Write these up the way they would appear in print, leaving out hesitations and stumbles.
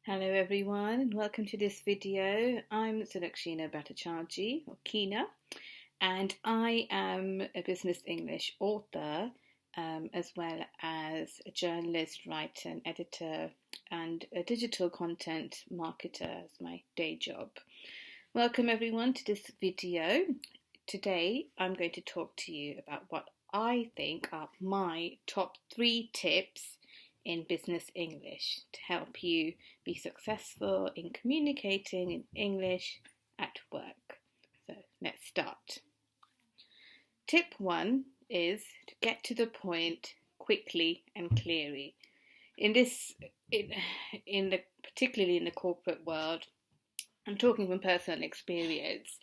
Hello everyone and welcome to this video. I'm Sudakshina Bhattacharjee or Kina, and I am a business English author as well as a journalist, writer and editor and a digital content marketer as my day job. Welcome everyone to this video. Today I'm going to talk to you about what I think are my top 3 tips in business English to help you be successful in communicating in English at work. So let's start. Tip 1 is to get to the point quickly and clearly. Particularly in the corporate world, I'm talking from personal experience.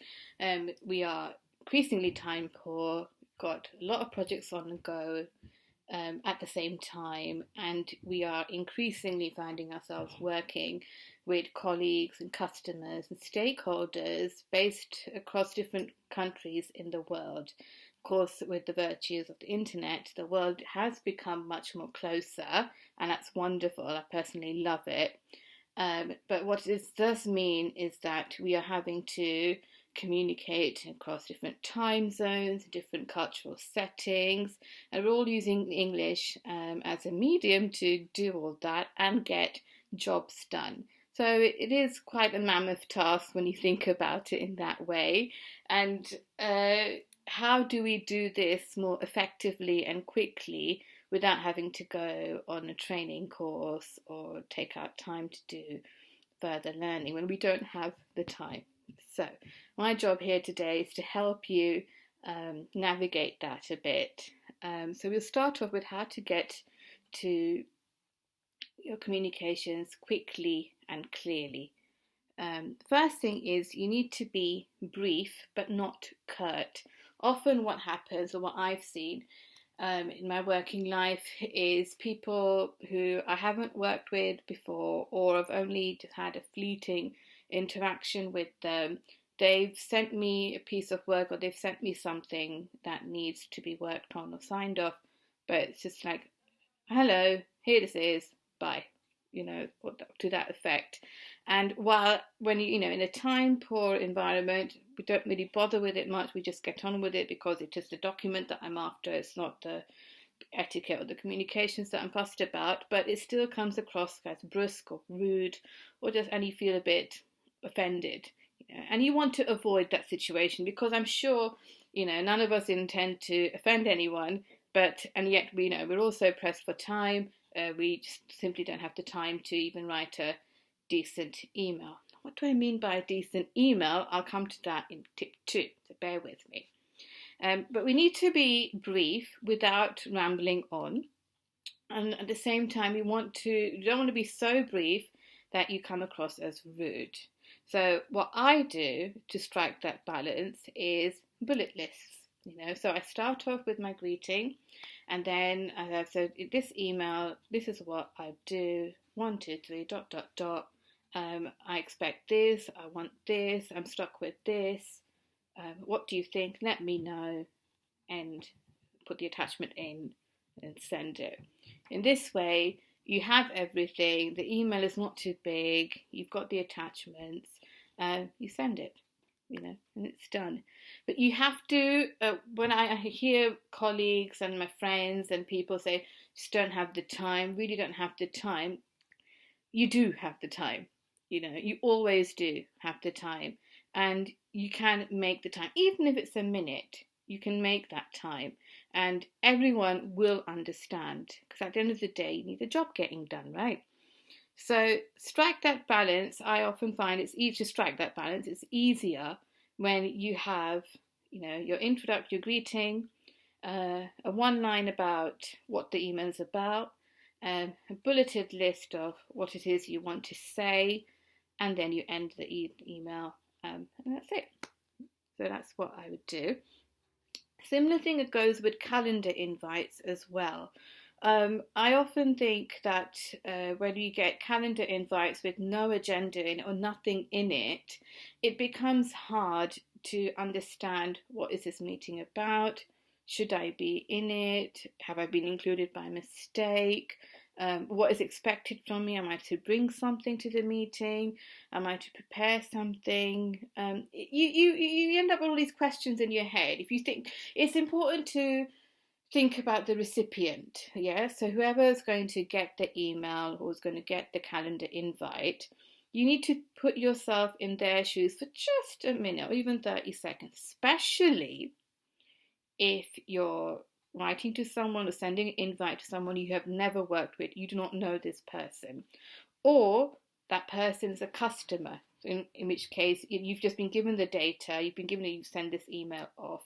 We are increasingly time poor, got a lot of projects on the go at the same time, and we are increasingly finding ourselves working with colleagues and customers and stakeholders based across different countries in the world. Of course, with the virtues of the internet, the world has become much more closer, and that's wonderful. I personally love it. But what this does mean is that we are having to communicate across different time zones, different cultural settings, and we're all using English as a medium to do all that and get jobs done. So it is quite a mammoth task when you think about it in that way. And how do we do this more effectively and quickly without having to go on a training course or take out time to do further learning when we don't have the time? So my job here today is to help you navigate that a bit. So we'll start off with how to get to your communications quickly and clearly. First thing is you need to be brief but not curt. Often what happens, or what I've seen in my working life, is people who I haven't worked with before or have only just had a fleeting interaction with them. They've sent me a piece of work or they've sent me something that needs to be worked on or signed off, but it's just like, hello, here this is, bye, to that effect. And when in a time poor environment, we don't really bother with it much. We just get on with it because it's just a document that I'm after. It's not the etiquette or the communications that I'm fussed about, but it still comes across as brusque or rude, and you feel a bit offended. And you want to avoid that situation because I'm sure, none of us intend to offend anyone, and yet we're also pressed for time. We just simply don't have the time to even write a decent email. What do I mean by a decent email? I'll come to that in tip 2, so bear with me. But we need to be brief without rambling on. And at the same time, you don't want to be so brief that you come across as rude. So what I do to strike that balance is bullet lists. So I start off with my greeting, and then so this email, this is what I do. 1, 2, 3. ... I expect this. I want this. I'm stuck with this. What do you think? Let me know, and put the attachment in and send it. In this way, you have everything. The email is not too big. You've got the attachments. You send it, and it's done. But you have to, when I hear colleagues and my friends and people say, just don't have the time, really don't have the time, you do have the time. You always do have the time. And you can make the time, even if it's a minute, you can make that time. And everyone will understand, because at the end of the day, you need the job getting done, right? So strike that balance. I often find it's easy to strike that balance. It's easier when you have, your introductory, your greeting, a one line about what the email is about, a bulleted list of what it is you want to say, and then you end the email, and that's it. So that's what I would do. Similar thing that goes with calendar invites as well. I often think that when you get calendar invites with no agenda in or nothing in it, it becomes hard to understand, what is this meeting about? Should I be in it? Have I been included by mistake? what is expected from me. Am I to bring something to the meeting? Am I to prepare something? You end up with all these questions in your head. If you think it's important to think about the recipient, yeah. So whoever's going to get the email or is going to get the calendar invite, you need to put yourself in their shoes for just a minute or even 30 seconds, especially if you're writing to someone or sending an invite to someone you have never worked with, you do not know this person, or that person is a customer, in which case you've just been given the data, you've been given you send this email off,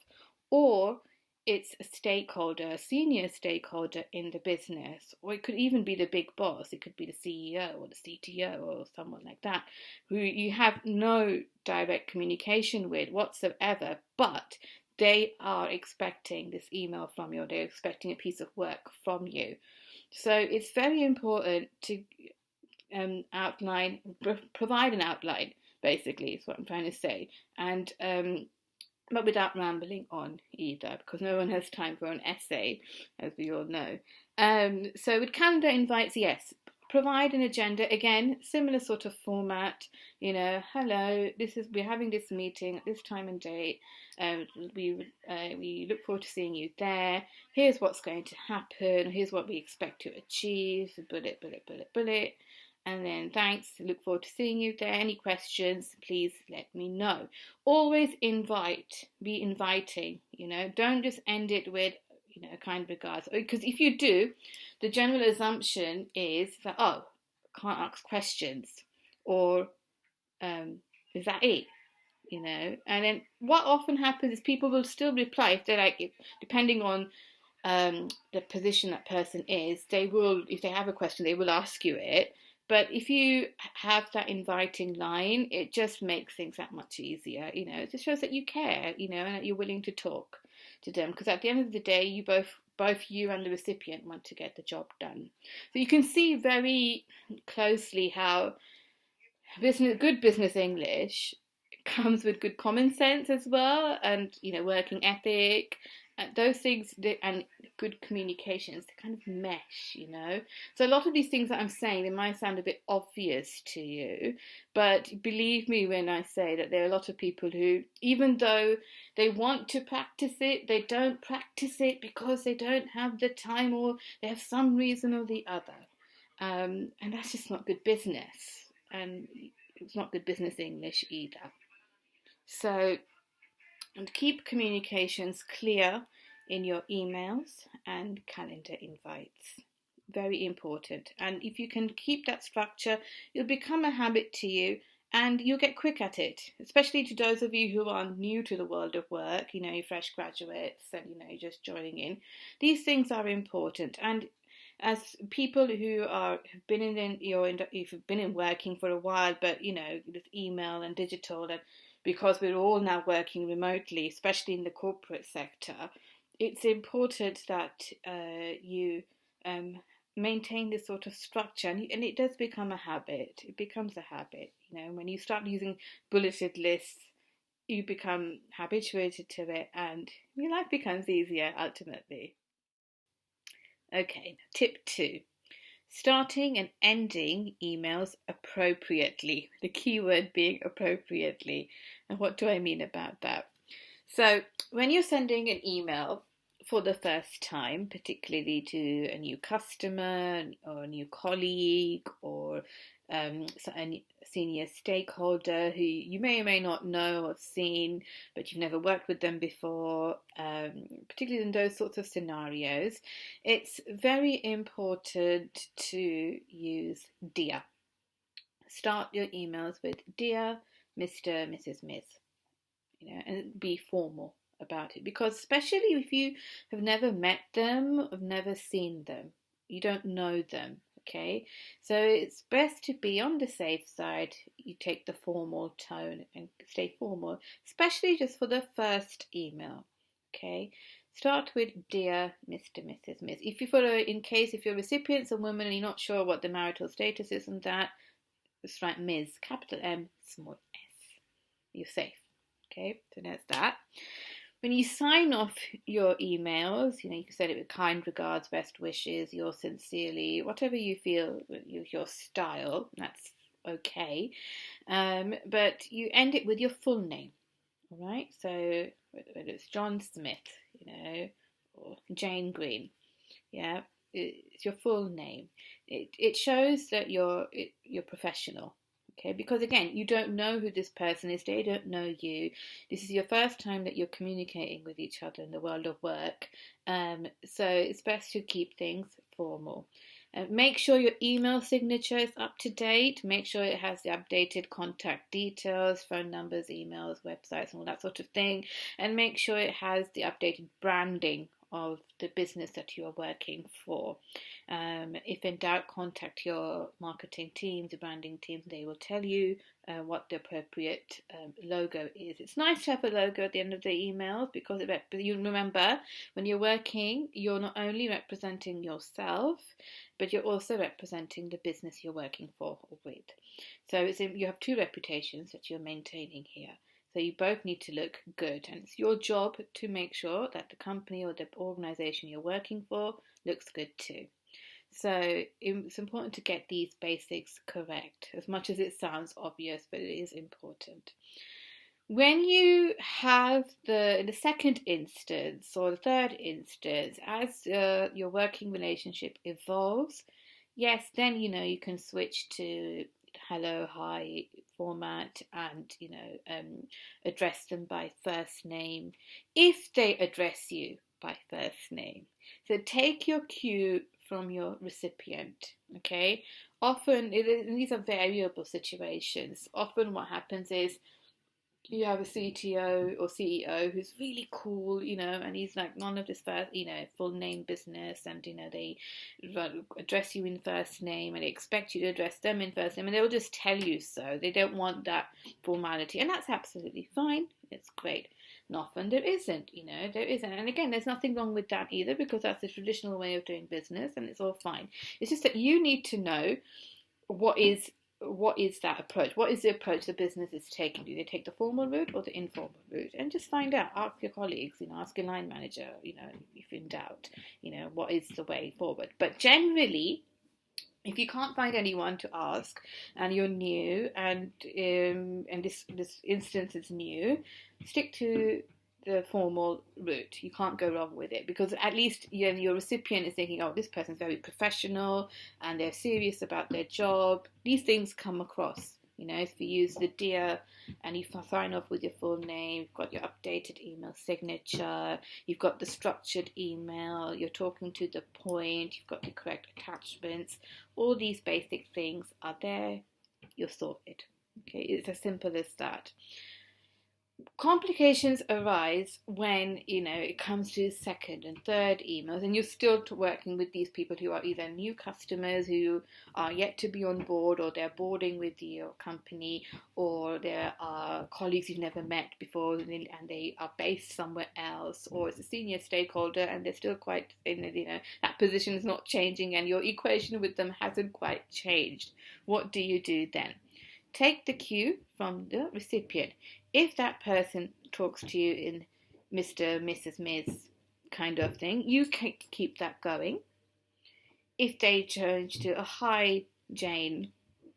or it's a stakeholder, a senior stakeholder in the business, or it could even be the big boss. It could be the CEO or the CTO or someone like that, who you have no direct communication with whatsoever, but they are expecting this email from you, or they're expecting a piece of work from you. So it's very important to provide an outline, basically, is what I'm trying to say. And but without rambling on either, because no one has time for an essay, as we all know. So with calendar invites, yes, provide an agenda. Again, similar sort of format. Hello, we're having this meeting at this time and date. We look forward to seeing you there. Here's what's going to happen. Here's what we expect to achieve. Bullet, bullet, bullet, bullet. And then thanks, look forward to seeing you there. Any questions, please let me know. Always be inviting, don't just end it with, kind regards. Because if you do, the general assumption is that, I can't ask questions, or is that it? And then what often happens is people will still reply if they're depending on the position that person is, if they have a question, they will ask you it. But if you have that inviting line, it just makes things that much easier. It just shows that you care, and that you're willing to talk to them. Because at the end of the day, you both you and the recipient want to get the job done. So you can see very closely how good business English comes with good common sense as well, and working ethic, those things, and good communications, they kind of mesh. So a lot of these things that I'm saying, they might sound a bit obvious to you, but believe me when I say that there are a lot of people who, even though they want to practice it, they don't practice it because they don't have the time, or they have some reason or the other, and that's just not good business, and it's not good business English either. So, and keep communications clear in your emails and calendar invites. Very important. And if you can keep that structure, it'll become a habit to you, and you'll get quick at it, especially to those of you who are new to the world of work, you're fresh graduates and, you're just joining in. These things are important. And as people who have been you've been in working for a while, but, with email and digital, and because we're all now working remotely, especially in the corporate sector, it's important that you maintain this sort of structure, and it does become a habit. It becomes a habit. When you start using bulleted lists, you become habituated to it, and your life becomes easier ultimately. Okay, tip 2. Starting and ending emails appropriately. The key word being appropriately. And what do I mean about that? So when you're sending an email for the first time, particularly to a new customer or a new colleague, or a senior stakeholder who you may or may not know or seen, but you've never worked with them before, particularly in those sorts of scenarios, it's very important to use Dear. Start your emails with Dear Mr., Mrs., Ms., and be formal about it, because especially if you have never met them, have never seen them, you don't know them. Okay, so it's best to be on the safe side. You take the formal tone and stay formal, especially just for the first email. Okay, start with Dear Mr., Mrs., Ms. If your recipient's a woman and you're not sure what the marital status is and that, just write Ms., capital M, small s. You're safe. Okay, so that's that. When you sign off your emails, you can send it with kind regards, best wishes, yours sincerely, whatever you feel, your style, that's okay. But you end it with your full name, all right? So whether it's John Smith, or Jane Green, yeah, it's your full name. It shows that you're professional. Okay, because again, you don't know who this person is, they don't know you. This is your first time that you're communicating with each other in the world of work. So it's best to keep things formal. Make sure your email signature is up to date. Make sure it has the updated contact details, phone numbers, emails, websites, and all that sort of thing. And make sure it has the updated branding of the business that you are working for. If in doubt, contact your marketing teams, the branding teams. They will tell you what the appropriate logo is. It's nice to have a logo at the end of the emails because you remember when you're working, you're not only representing yourself, but you're also representing the business you're working for or with. So you have two reputations that you're maintaining here. So you both need to look good, and it's your job to make sure that the company or the organisation you're working for looks good too. So it's important to get these basics correct, as much as it sounds obvious, but it is important. When you have in the second instance or the third instance, as your working relationship evolves, yes, then you can switch to hello, hi format and address them by first name if they address you by first name. So take your cue from your recipient, okay? Often, these are variable situations. Often what happens is you have a CTO or CEO who's really cool, and he's like none of this first, full name business, and they address you in first name and they expect you to address them in first name, and they'll just tell you so. They don't want that formality, and that's absolutely fine. It's great. And often there isn't, there isn't. And again, there's nothing wrong with that either, because that's the traditional way of doing business and it's all fine. It's just that you need to know what is that approach? What is the approach the business is taking? Do they take the formal route or the informal route? And just find out. Ask your colleagues, ask your line manager, if in doubt, what is the way forward. But generally, if you can't find anyone to ask and you're new and this instance is new, stick to the formal route. You can't go wrong with it, because at least your recipient is thinking, oh, this person's very professional and they're serious about their job. These things come across. If you use the dear and you sign off with your full name, you've got your updated email signature, you've got the structured email, you're talking to the point, you've got the correct attachments, all these basic things are there, you're sorted. Okay, it's as simple as that. Complications arise when it comes to second and third emails, and you're still working with these people who are either new customers who are yet to be on board, or they're boarding with your company, or there are colleagues you've never met before and they are based somewhere else, or it's a senior stakeholder and they're still quite that position is not changing and your equation with them hasn't quite changed. What do you do then? Take the cue from the recipient. If that person talks to you in Mr., Mrs., Ms. kind of thing, you can keep that going. If they change to a hi Jane,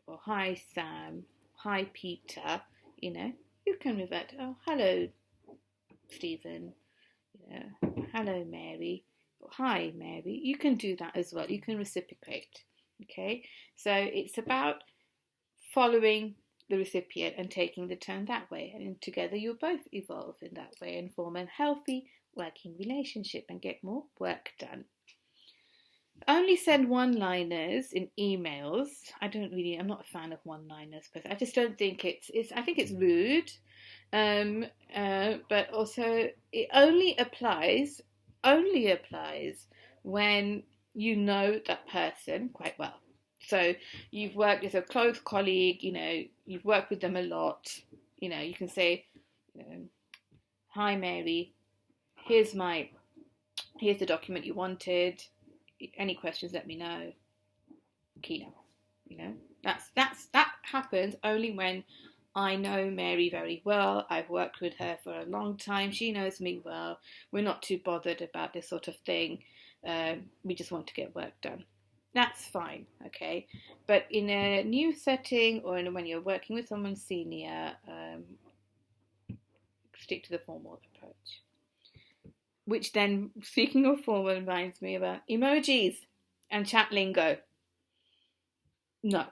or hi Sam, hi Peter, you can revert, oh, hello Stephen, hello Mary, or hi Mary. You can do that as well. You can reciprocate. Okay, so it's about following the recipient and taking the turn that way, and together you'll both evolve in that way and form a healthy working relationship and get more work done. Only send one-liners in emails. I'm not a fan of one-liners, but I just don't think I think it's rude, but also it only applies when you know that person quite well. So you've worked as a close colleague, you've worked with them a lot, you can say, hi Mary, here's the document you wanted, any questions let me know, Keep. That happens only when I know Mary very well. I've worked with her for a long time. She knows me well. We're not too bothered about this sort of thing. We just want to get work done. That's fine, okay? But in a new setting or when you're working with someone senior, stick to the formal approach. Which then, speaking of formal, reminds me about emojis and chat lingo. No,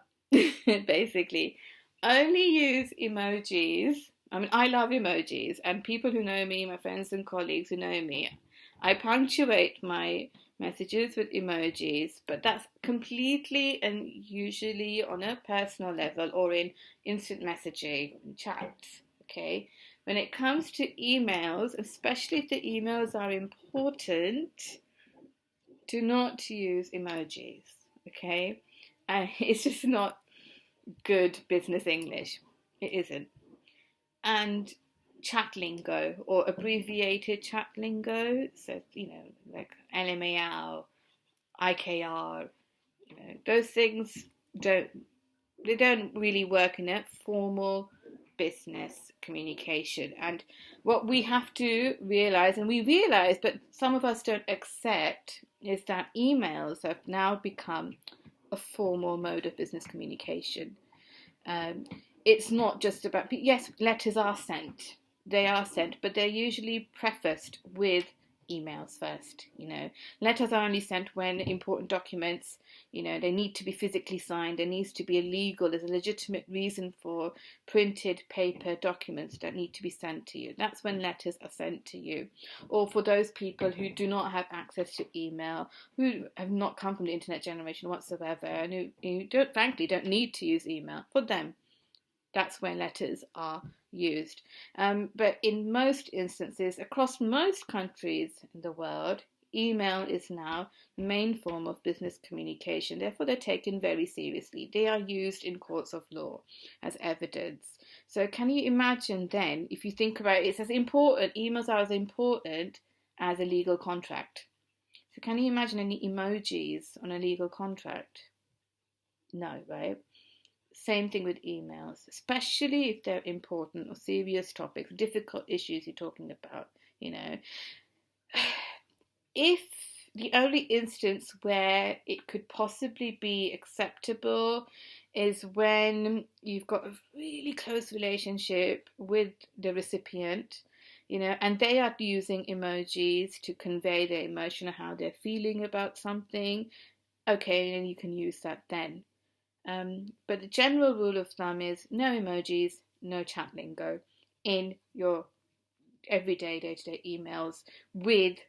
basically. Only use emojis. I mean, I love emojis, and people who know me, my friends and colleagues who know me, I punctuate my messages with emojis, but that's completely and usually on a personal level or in instant messaging, chats, okay? When it comes to emails, especially if the emails are important, do not use emojis, okay? And it's just not good business English. It isn't. And chat lingo or abbreviated chat lingo, so, like LMAO, IKR, those things don't really work in a formal business communication. And what we have to realize, and we realize, but some of us don't accept, is that emails have now become a formal mode of business communication. It's not just about, yes, letters are sent. They are sent, but they're usually prefaced with emails first. Letters are only sent when important documents, they need to be physically signed. There needs to be there's a legitimate reason for printed paper documents that need to be sent to you. That's when letters are sent to you. Or for those people who do not have access to email, who have not come from the internet generation whatsoever, and who don't need to use email, for them, that's when letters are used. But in most instances, across most countries in the world, email is now the main form of business communication. Therefore, they're taken very seriously. They are used in courts of law as evidence. So can you imagine then, if you think about it, it's as important, emails are as important as a legal contract. So can you imagine any emojis on a legal contract? No, right? Same thing with emails, especially if they're important or serious topics, difficult issues you're talking about, If the only instance where it could possibly be acceptable is when you've got a really close relationship with the recipient, and they are using emojis to convey their emotion or how they're feeling about something, okay, then you can use that then. But the general rule of thumb is no emojis, no chat lingo in your everyday, day-to-day emails with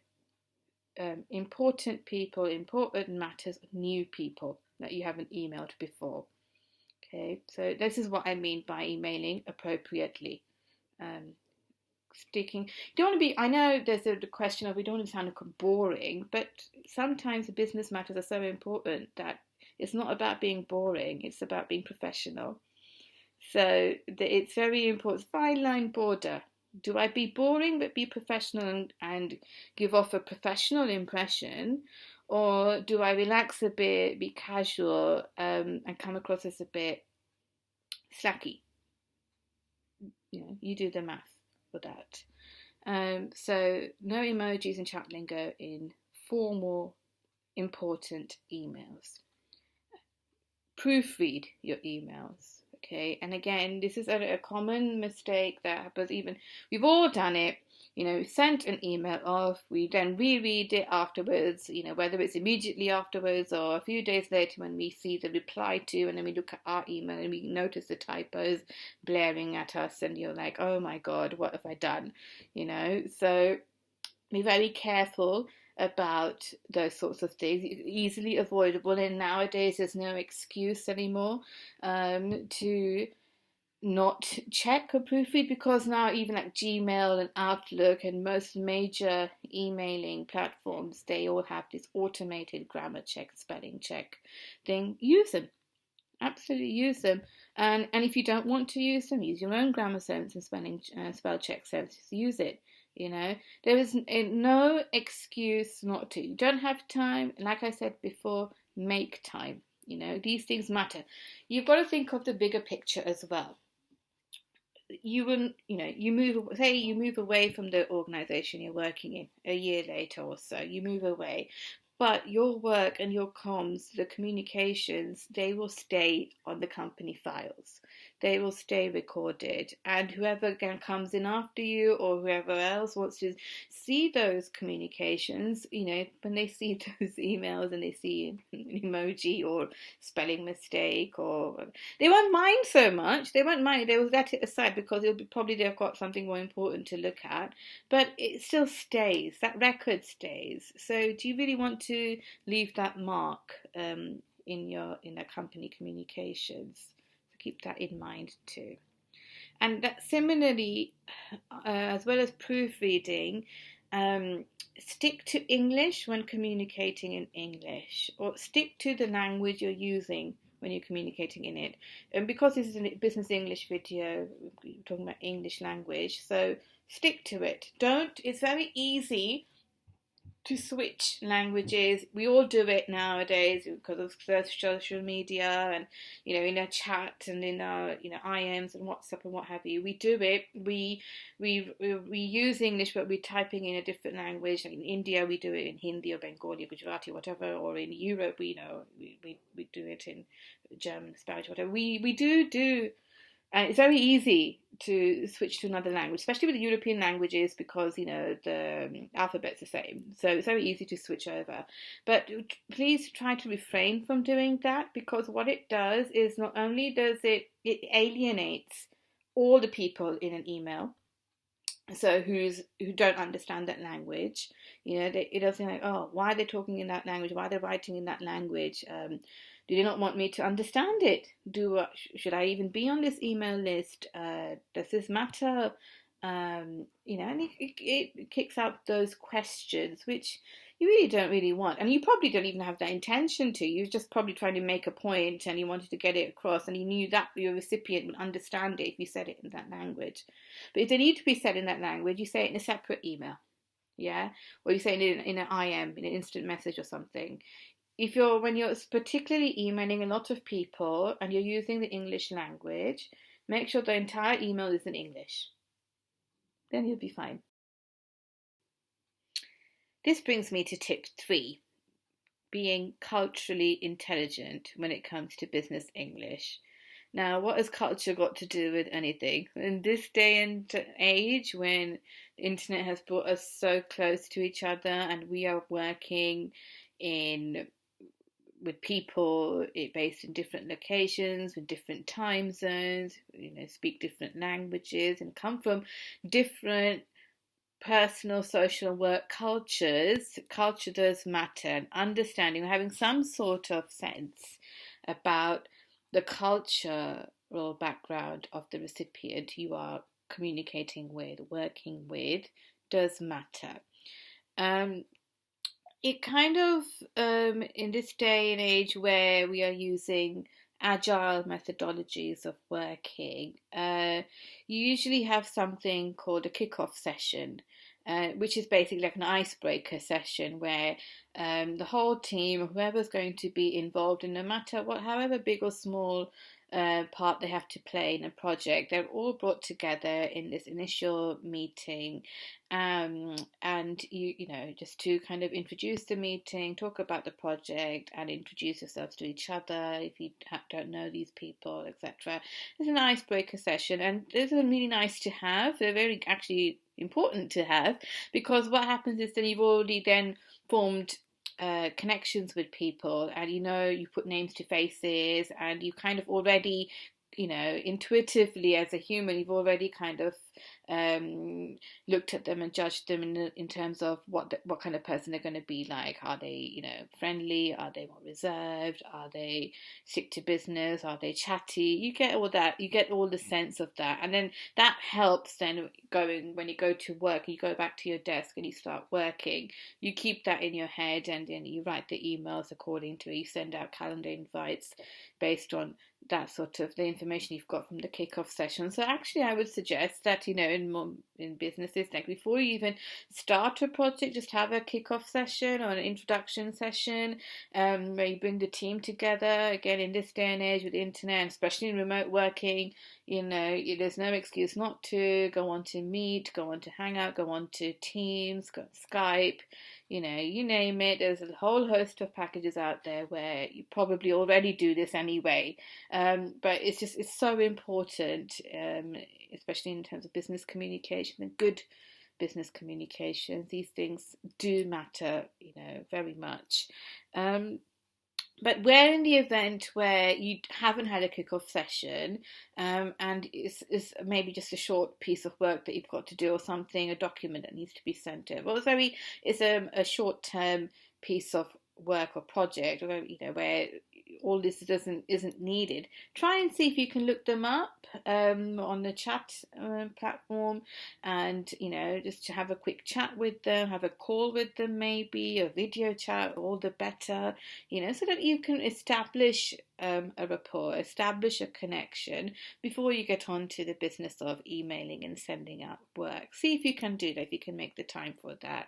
important people, important matters, new people that you haven't emailed before. Okay, so this is what I mean by emailing appropriately. You don't want to be, I know there's the question of we don't want to sound boring, but sometimes the business matters are so important that it's not about being boring, it's about being professional. So it's very important, fine line border. Do I be boring but be professional and give off a professional impression? Or do I relax a bit, be casual, and come across as a bit slacky? You do the math for that. So no emojis and chat lingo in formal, important emails. Proofread your emails, okay? And again, this is a common mistake that happens. We've all done it. Sent an email off, we then reread it afterwards, whether it's immediately afterwards or a few days later when we see the reply to, and then we look at our email and we notice the typos blaring at us, and you're like, oh my God, what have I done? So be very careful about those sorts of things. Easily avoidable, and nowadays there's no excuse anymore to not check or proofread, because now even like Gmail and Outlook and most major emailing platforms, they all have this automated grammar check, spelling check thing. Use them. Absolutely use them. And if you don't want to use them, use your own grammar sense and spell check sense. Use it. There is no excuse not to. You don't have time. Like I said before, make time. These things matter. You've got to think of the bigger picture as well. you wouldn't, you move away from the organization you're working in a year later or so, you move away, but your work and your comms, the communications, they will stay on the company files. They will stay recorded. And whoever again comes in after you or whoever else wants to see those communications, when they see those emails and they see an emoji or spelling mistake, or they won't mind so much. They won't mind. They will let it aside because probably they've got something more important to look at. But it still stays. That record stays. So do you really want to leave that mark in the company communications? So keep that in mind too. And that similarly, as well as proofreading, stick to English when communicating in English, or stick to the language you're using when you're communicating in it. And because this is a business English video, we're talking about English language, so stick to it. It's very easy to switch languages. We all do it nowadays because of social media and in a chat and in our IMs and WhatsApp and what have you. We do it. We use English, but we're typing in a different language. Like in India, we do it in Hindi or Bengali or Gujarati, whatever. Or in Europe, we do it in German, Spanish, whatever. We do. And it's very easy to switch to another language, especially with the European languages, because, the alphabet's the same. So it's very easy to switch over. But please try to refrain from doing that, because what it does is not only does it alienates all the people in an email, so who don't understand that language. It doesn't like, oh, why are they talking in that language? Why are they writing in that language? Do they not want me to understand it? Should I even be on this email list? Does this matter? And it kicks out those questions, which you really don't really want. And you probably don't even have that intention to. You're just probably trying to make a point and you wanted to get it across, and you knew that your recipient would understand it if you said it in that language. But if they need to be said in that language, you say it in a separate email. Yeah? Or you say it in an IM, in an instant message or something. When you're particularly emailing a lot of people and you're using the English language, make sure the entire email is in English. Then you'll be fine. This brings me to tip 3, being culturally intelligent when it comes to business English. Now, what has culture got to do with anything? In this day and age, when the internet has brought us so close to each other and we are working with people based in different locations, with different time zones, speak different languages and come from different personal, social, work cultures, culture does matter. And understanding, having some sort of sense about the cultural background of the recipient you are communicating with, working with, does matter. It kind of, in this day and age where we are using agile methodologies of working, you usually have something called a kickoff session, which is basically like an icebreaker session where the whole team, whoever's going to be involved in, no matter however big or small part they have to play in a project, they're all brought together in this initial meeting, and just to kind of introduce the meeting, talk about the project, and introduce yourselves to each other if you don't know these people, etc. It's an icebreaker session, and those are really nice to have. They're very actually important to have, because what happens is that you've already then formed connections with people, and you put names to faces, and you kind of already, intuitively as a human, you've already kind of looked at them and judged them in terms of what kind of person they're going to be like. Are they, friendly? Are they more reserved? Are they stick to business? Are they chatty? You get all that. You get all the sense of that, and then that helps. Then when you go to work, you go back to your desk and you start working. You keep that in your head, and then you write the emails according to it. You send out calendar invites based on that sort of the information you've got from the kickoff session. So actually, I would suggest that in businesses, like before you even start a project, just have a kickoff session or an introduction session, where you bring the team together. Again, in this day and age with the internet, especially in remote working, there's no excuse not to go on to Meet, go on to Hangout, go on to Teams, go on Skype, you name it. There's a whole host of packages out there where you probably already do this anyway. But it's so important, especially in terms of business communication and good business communication. These things do matter, very much. But where in the event where you haven't had a kickoff session, and it's maybe just a short piece of work that you've got to do or something, a document that needs to be sent over, or it's a short-term piece of work or project, where all this isn't needed, try and see if you can look them up on the chat platform, and just to have a quick chat with them, have a call with them, maybe a video chat, all the better, so that you can establish a rapport, establish a connection before you get on to the business of emailing and sending out work. See if you can do that, if you can make the time for that.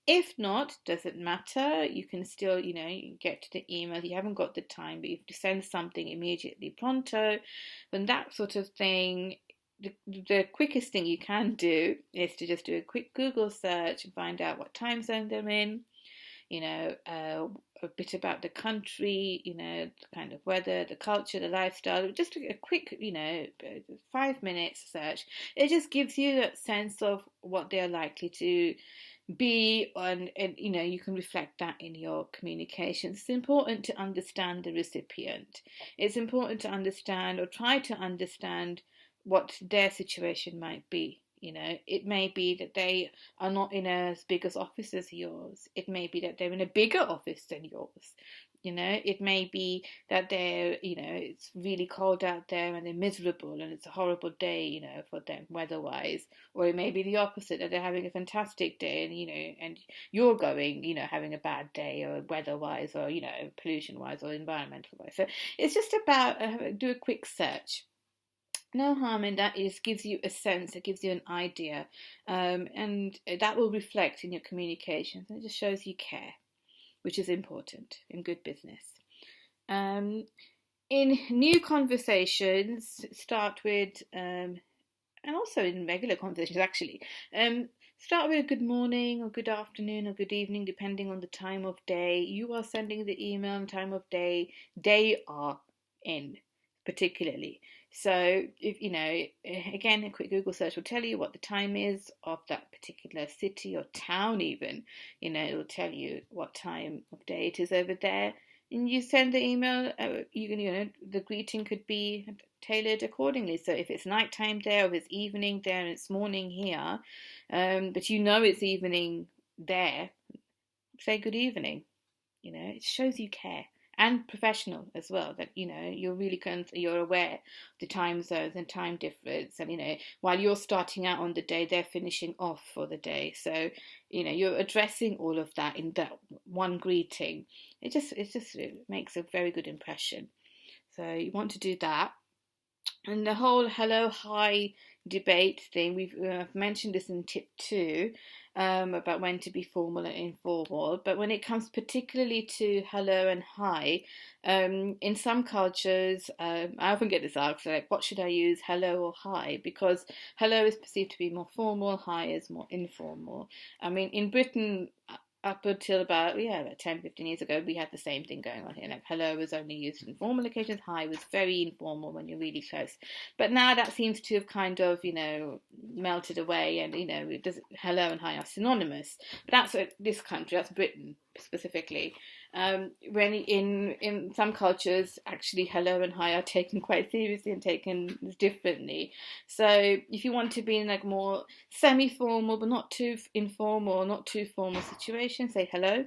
If not, doesn't matter. You can still, you get to the email. You haven't got the time, but you have to send something immediately, pronto. When that sort of thing, the quickest thing you can do is to just do a quick Google search and find out what time zone they're in. A bit about the country, the kind of weather, the culture, the lifestyle. Just a quick, 5 minutes search. It just gives you a sense of what they're likely to be, and you can reflect that in your communications. It's important to understand the recipient. It's important to understand, or try to understand, what their situation might be. It may be that they are not in as big as office as yours. It may be that they're in a bigger office than yours. It may be that they're, it's really cold out there and they're miserable and it's a horrible day, for them weather-wise. Or it may be the opposite, that they're having a fantastic day and you're going, having a bad day, or weather-wise, or, pollution-wise, or environmental-wise. So it's just about, do a quick search. No harm in that. It gives you a sense, it gives you an idea, and that will reflect in your communications, and it just shows you care, which is important in good business. In new conversations, start with, and also in regular conversations actually, start with a good morning or good afternoon or good evening, depending on the time of day you are sending the email and time of day they are in, particularly. So if again, a quick Google search will tell you what the time is of that particular city or town. Even it will tell you what time of day it is over there, and you send the email. The greeting could be tailored accordingly. So if it's nighttime there, or if it's evening there and it's morning here, but it's evening there, say good evening. It shows you care. And professional as well, that you're aware of the time zones and time difference, and while you're starting out on the day, they're finishing off for the day. So you're addressing all of that in that one greeting. It makes a very good impression. So you want to do that. And the whole hello, hi debate thing, we've mentioned this in tip 2, about when to be formal and informal. But when it comes particularly to hello and hi, in some cultures, I often get this asked, like, what should I use, hello or hi? Because hello is perceived to be more formal, hi is more informal. I mean, in Britain, up until about 10, 15 years ago, we had the same thing going on here. Like, hello was only used in formal occasions, hi was very informal when you're really close. But now that seems to have kind of, melted away, and, hello and hi are synonymous. But that's this country, that's Britain specifically. When in some cultures, actually hello and hi are taken quite seriously and taken differently. So if you want to be in like more semi-formal but not too informal or not too formal situation, say hello.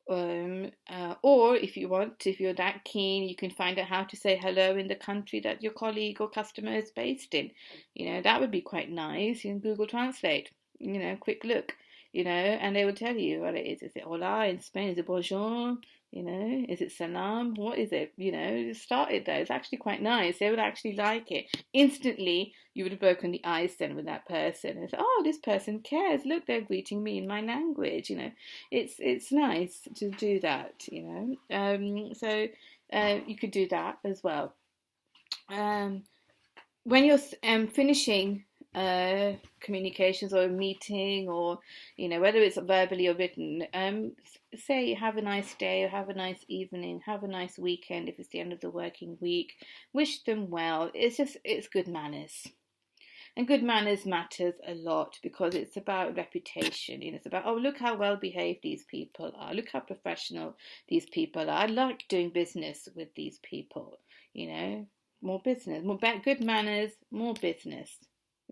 Or if you're that keen, you can find out how to say hello in the country that your colleague or customer is based in. That would be quite nice. You can Google Translate, quick look. and they will tell you what it is. Is it hola in Spain? Is it bonjour? Is it salam? What is it? Start it there. It's actually quite nice. They would actually like it. Instantly, you would have broken the ice then with that person. It's, oh, this person cares. Look, they're greeting me in my language. It's nice to do that. So you could do that as well. When you're finishing communications or a meeting, or whether it's verbally or written, say have a nice day or have a nice evening, have a nice weekend if it's the end of the working week, wish them well. It's good manners. And good manners matters a lot because it's about reputation. It's about, oh, look how well behaved these people are. Look how professional these people are. I like doing business with these people. More business, good manners, more business.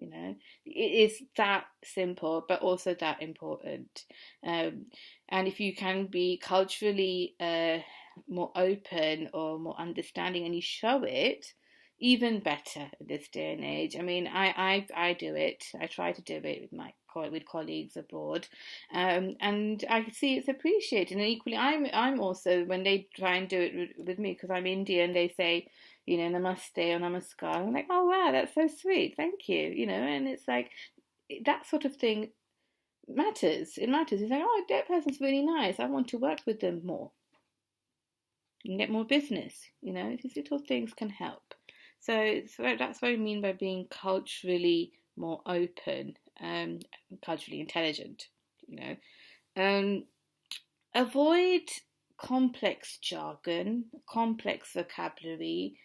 It is that simple, but also that important. And if you can be culturally more open or more understanding, and you show it, even better at this day and age. I mean, I do it. I try to do it with colleagues abroad, and I see it's appreciated. And equally, I'm also, when they try and do it with me, because I'm Indian, they say, namaste or namaskar. I'm like, oh wow, that's so sweet, thank you. And it's like that sort of thing matters. It matters. It's like, oh, that person's really nice. I want to work with them more. You can get more business. These little things can help. So that's what I mean by being culturally more open, culturally intelligent. Avoid complex jargon, complex vocabulary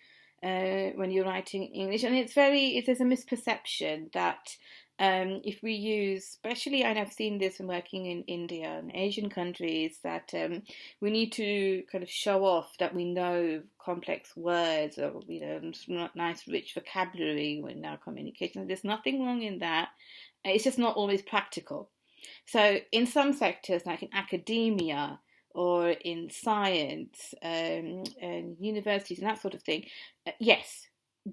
when you're writing English, and there's a misperception that if we use, especially, and I've seen this when working in India and Asian countries, that we need to kind of show off that we know complex words or nice rich vocabulary when our communication. There's nothing wrong in that. It's just not always practical. So in some sectors, like in academia or in science and universities and that sort of thing, yes,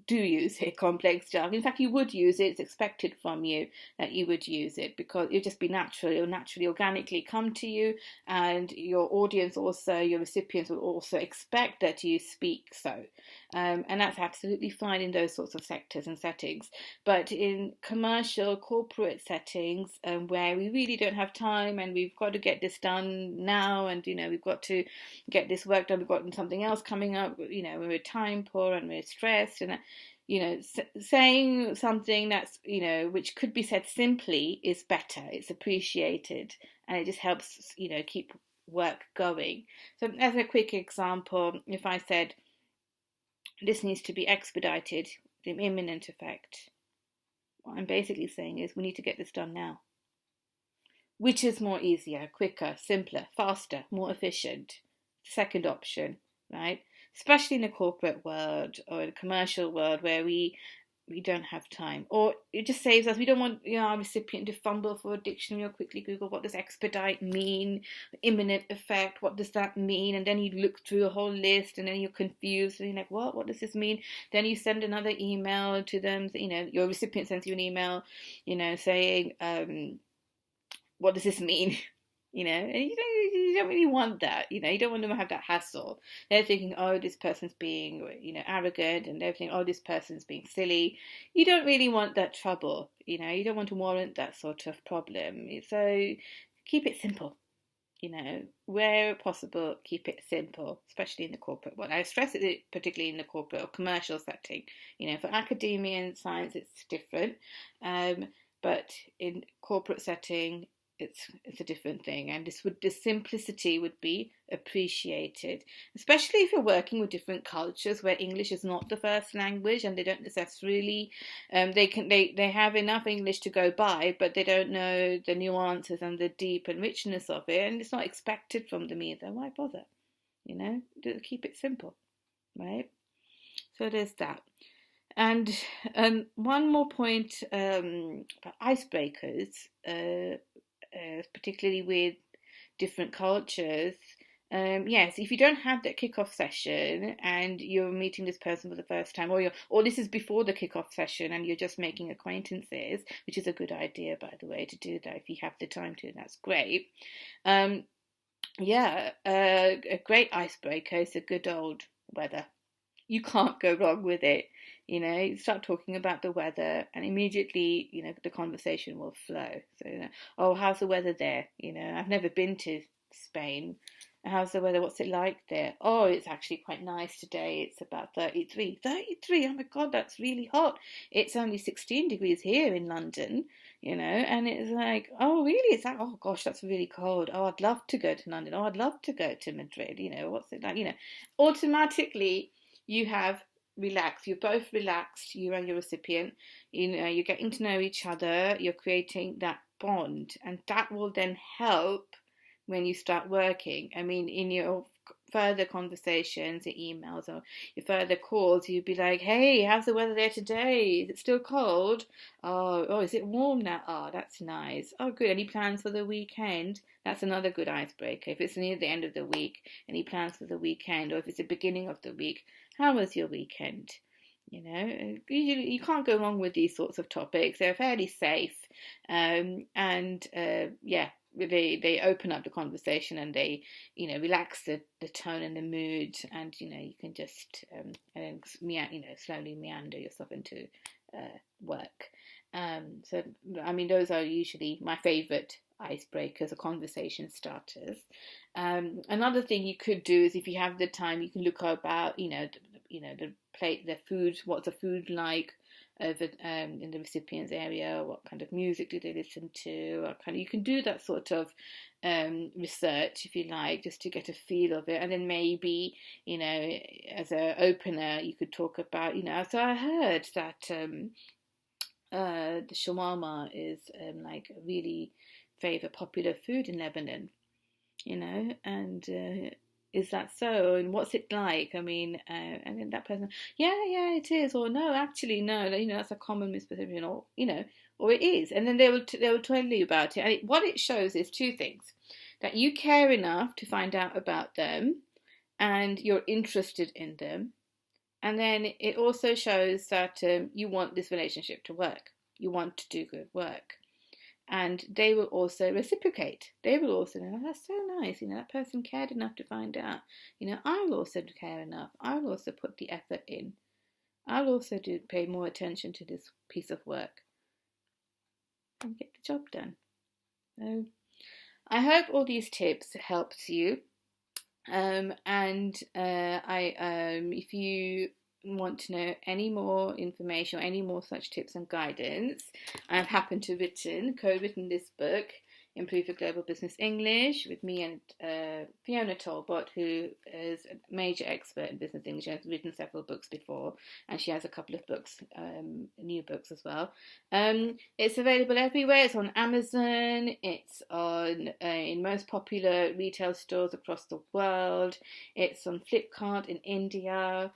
do use a complex jargon. In fact, you would use it. It's expected from you that you would use it because it'll just be natural. It'll naturally, organically come to you, and your audience also, your recipients will also expect that you speak so. And that's absolutely fine in those sorts of sectors and settings. But in commercial, corporate settings, where we really don't have time and we've got to get this done now, and we've got to get this work done, we've got something else coming up, we're time poor and we're stressed, and saying something that's which could be said simply is better. It's appreciated, and it just helps keep work going. So as a quick example, if I said this needs to be expedited, the imminent effect, what I'm basically saying is we need to get this done now, which is more easier, quicker, simpler, faster, more efficient. Second option, right? Especially in the corporate world or in the commercial world where we don't have time, or it just saves us. We don't want our recipient to fumble for a dictionary or quickly Google what does expedite mean, imminent effect, what does that mean, and then you look through a whole list and then you're confused and you're like, what does this mean? Then you send another email to them. Your recipient sends you an email, saying, what does this mean? And you don't really want that. You don't want them to have that hassle. They're thinking, oh, this person's being, arrogant, and they're thinking, oh, this person's being silly. You don't really want that trouble. You don't want to warrant that sort of problem. So keep it simple. Where possible, keep it simple, especially in the corporate world. I stress it particularly in the corporate or commercial setting. For academia and science, it's different. But in corporate setting, it's a different thing, and the simplicity would be appreciated, especially if you're working with different cultures where English is not the first language, and they don't necessarily they have enough English to go by, but they don't know the nuances and the deep and richness of it, and it's not expected from them either. Why bother? Keep it simple, right? So there's that. And one more point about icebreakers, particularly with different cultures. Yes, if you don't have that kickoff session and you're meeting this person for the first time, or this is before the kickoff session and you're just making acquaintances, which is a good idea, by the way, to do that if you have the time to. That's great. A great icebreaker is a good old weather. You can't go wrong with it. You start talking about the weather and immediately, the conversation will flow. So, oh, how's the weather there? I've never been to Spain. How's the weather? What's it like there? Oh, it's actually quite nice today. It's about 33. 33? Oh my God, that's really hot. It's only 16 degrees here in London, and it's like, oh, really? It's like, oh gosh, that's really cold. Oh, I'd love to go to London. Oh, I'd love to go to Madrid. What's it like? Automatically you have relaxed. You're both relaxed, you and your recipient. You're getting to know each other. You're creating that bond, and that will then help when you start working. I mean, in your further conversations, your emails or your further calls, you'd be like, hey, how's the weather there today? Is it still cold? Oh, is it warm now? Oh, that's nice. Oh, good. Any plans for the weekend? That's another good icebreaker. If it's near the end of the week, any plans for the weekend? Or if it's the beginning of the week, how was your weekend? Usually you can't go wrong with these sorts of topics. They're fairly safe. They open up the conversation and they, relax the tone and the mood, and you can just slowly meander yourself into work. Those are usually my favourite icebreakers or conversation starters. Another thing you could do is, if you have the time, you can look about the food. What's the food like over in the recipient's area? What kind of music do they listen to? You can do that sort of research, if you like, just to get a feel of it. And then maybe, as an opener, you could talk about, so I heard that the shawarma is like a really popular food in Lebanon, and is that so? And what's it like? I mean, and then that person, yeah, it is, or no, actually, no, that's a common misperception, or it is, and then they will tell you about it. And what it shows is two things: that you care enough to find out about them, and you're interested in them, and then it also shows that you want this relationship to work. You want to do good work. And they will also reciprocate. They will also know, that's so nice, that person cared enough to find out. I will also care enough. I will also put the effort in. I'll also pay more attention to this piece of work and get the job done. So I hope all these tips helps you. If you want to know any more information or any more such tips and guidance, I've happened to co-written this book, Improve Your Global Business English, with me and Fiona Talbot, who is a major expert in business English. She has written several books before, and she has a couple of books, new books as well. It's available everywhere. It's on Amazon. It's on in most popular retail stores across the world. It's on Flipkart in India.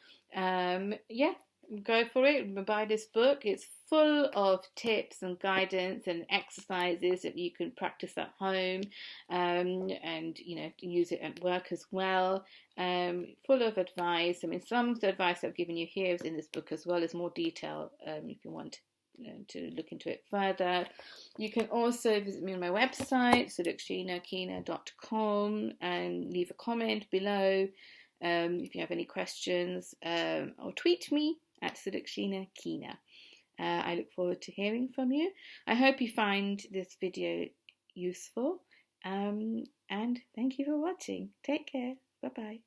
Go for it. Buy this book. It's full of tips and guidance and exercises that you can practice at home, and use it at work as well. Full of advice. Some of the advice I've given you here is in this book as well as more detail. If you want to look into it further, you can also visit me on my website, sudakshinakeena.com, and leave a comment below. If you have any questions, or tweet me at Sudakshina Keena. I look forward to hearing from you. I hope you find this video useful, and thank you for watching. Take care. Bye-bye.